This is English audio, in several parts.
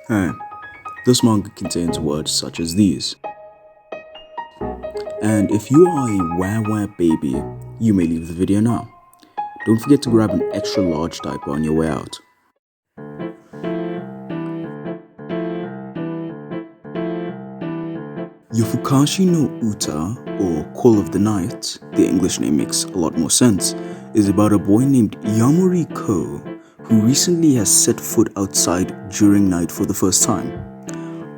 Hey, this manga contains words such as these. And if you are a wah baby, you may leave the video now. Don't forget to grab an extra large diaper on your way out. Yofukashi no Uta, or Call of the Night, the English name makes a lot more sense, is about a boy named Yamori Ko who recently has set foot outside during night for the first time.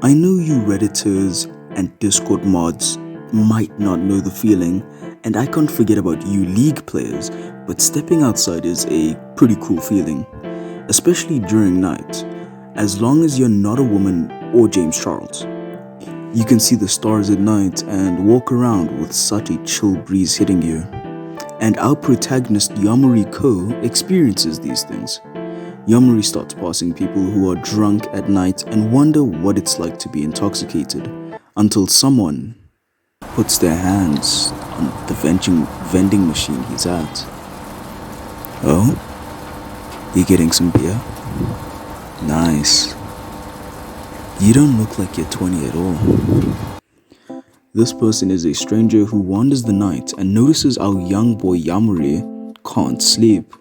I know you Redditors and Discord mods might not know the feeling, and I can't forget about you League players, but stepping outside is a pretty cool feeling, especially during night, as long as you're not a woman or James Charles. You can see the stars at night and walk around with such a chill breeze hitting you. And our protagonist Yamori Ko experiences these things. Yamori starts passing people who are drunk at night and wonder what it's like to be intoxicated, until someone puts their hands on the vending machine he's at. Oh? You getting some beer? Nice. You don't look like you're 20 at all. This person is a stranger who wanders the night and notices our young boy Yamori can't sleep.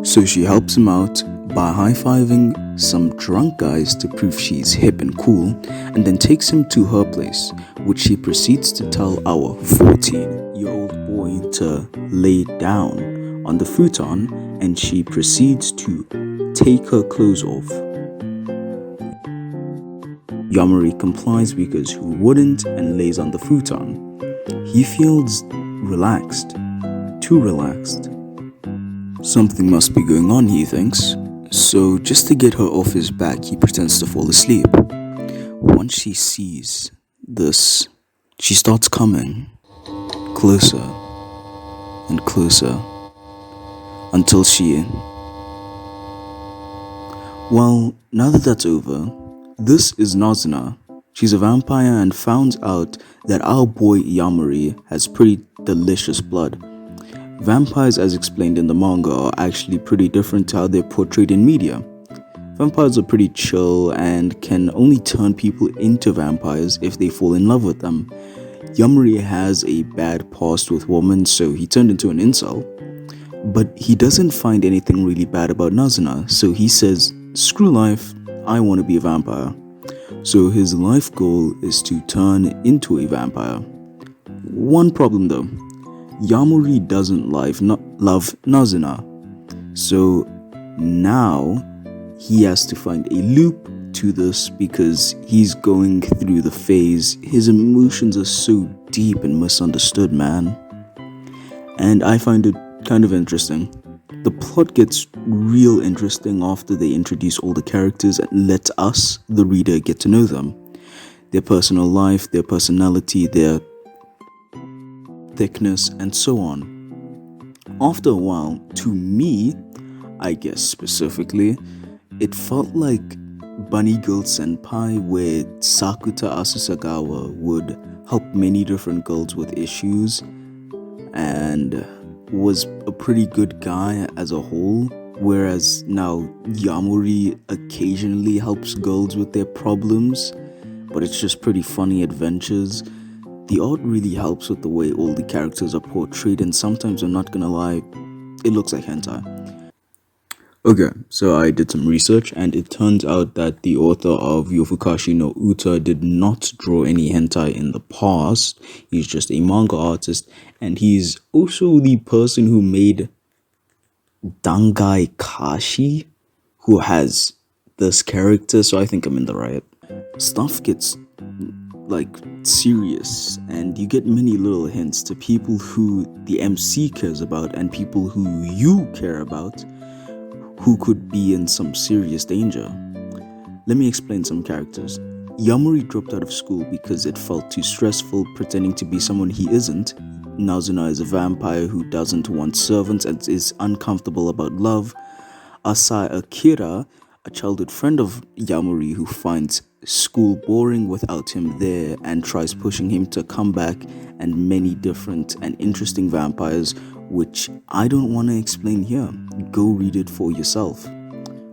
So she helps him out by high-fiving some drunk guys to prove she's hip and cool, and then takes him to her place, which she proceeds to tell our 14-year-old boy to lay down on the futon, and she proceeds to take her clothes off. Yamori complies because who wouldn't, and lays on the futon. He feels relaxed, too relaxed. Something must be going on, he thinks, so just to get her off his back, he pretends to fall asleep. Once she sees this, she starts coming closer and closer until she... Well, now that that's over, this is Nazuna. She's a vampire and found out that our boy Yamori has pretty delicious blood. Vampires, as explained in the manga, are actually pretty different to how they're portrayed in media. Vampires are pretty chill and can only turn people into vampires if they fall in love with them. Yamori has a bad past with women, so he turned into an incel. But he doesn't find anything really bad about Nazuna, so he says, screw life, I want to be a vampire. So his life goal is to turn into a vampire. One problem though. Yamori doesn't love Nazuna, so now he has to find a loop to this because he's going through the phase. His emotions are so deep and misunderstood, man. And I find it kind of interesting. The plot gets real interesting after they introduce all the characters and let us, the reader, get to know them. Their personal life, their personality, their thickness, and so on. After a while, to me, I guess specifically, it felt like Bunny Girl Senpai, where Sakuta Asusagawa would help many different girls with issues and was a pretty good guy as a whole, whereas now Yamori occasionally helps girls with their problems, but it's just pretty funny adventures. The art really helps with the way all the characters are portrayed, and sometimes, I'm not gonna lie, it looks like hentai. Okay, so I did some research, and it turns out that the author of Yofukashi no Uta did not draw any hentai in the past. He's just a manga artist, and he's also the person who made Dangai Kashi, who has this character, so I think I'm in the right. Stuff gets serious, and you get many little hints to people who the MC cares about and people who you care about who could be in some serious danger. Let me explain some characters. Yamori dropped out of school because it felt too stressful pretending to be someone he isn't. Nazuna is a vampire who doesn't want servants and is uncomfortable about love. Asai Akira, a childhood friend of Yamori who finds school boring without him there and tries pushing him to come back, and many different and interesting vampires, which I don't want to explain here. Go read it for yourself,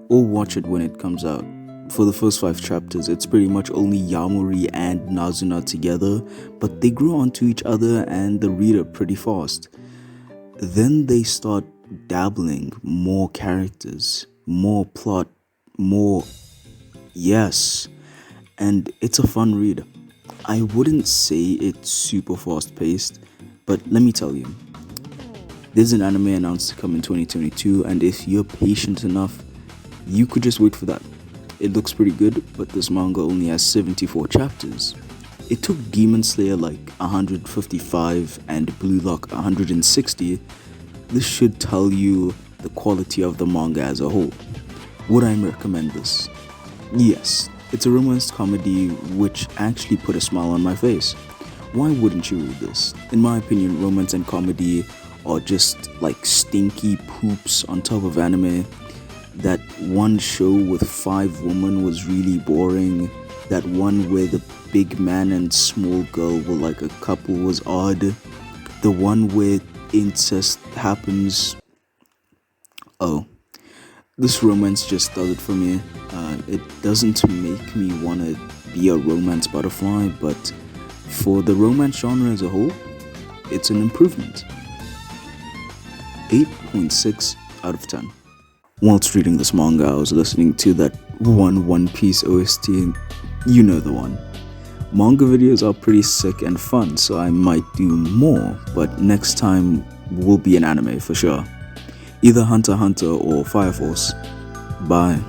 or watch it when it comes out. For the first 5 chapters, it's pretty much only Yamori and Nazuna together, but they grow onto each other and the reader pretty fast. Then they start dabbling more characters, more plot, more yes, and it's a fun read. I wouldn't say it's super fast paced, but let me tell you, there's an anime announced to come in 2022, and if you're patient enough, you could just wait for that. It looks pretty good, but this manga only has 74 chapters. It took Demon Slayer like 155 and Blue Lock 160. This should tell you the quality of the manga as a whole. Would I recommend this? Yes, it's a romance comedy which actually put a smile on my face. Why wouldn't you read this? In my opinion, romance and comedy are just like stinky poops on top of anime. That one show with 5 women was really boring. That one where the big man and small girl were like a couple was odd. The one where incest happens. Oh, this romance just does it for me. It doesn't make me want to be a romance butterfly, but for the romance genre as a whole, it's an improvement. 8.6 out of 10. Whilst reading this manga, I was listening to that One Piece OST, you know the one. Manga videos are pretty sick and fun, so I might do more, but next time will be an anime for sure. Either Hunter x Hunter or Fire Force. Bye.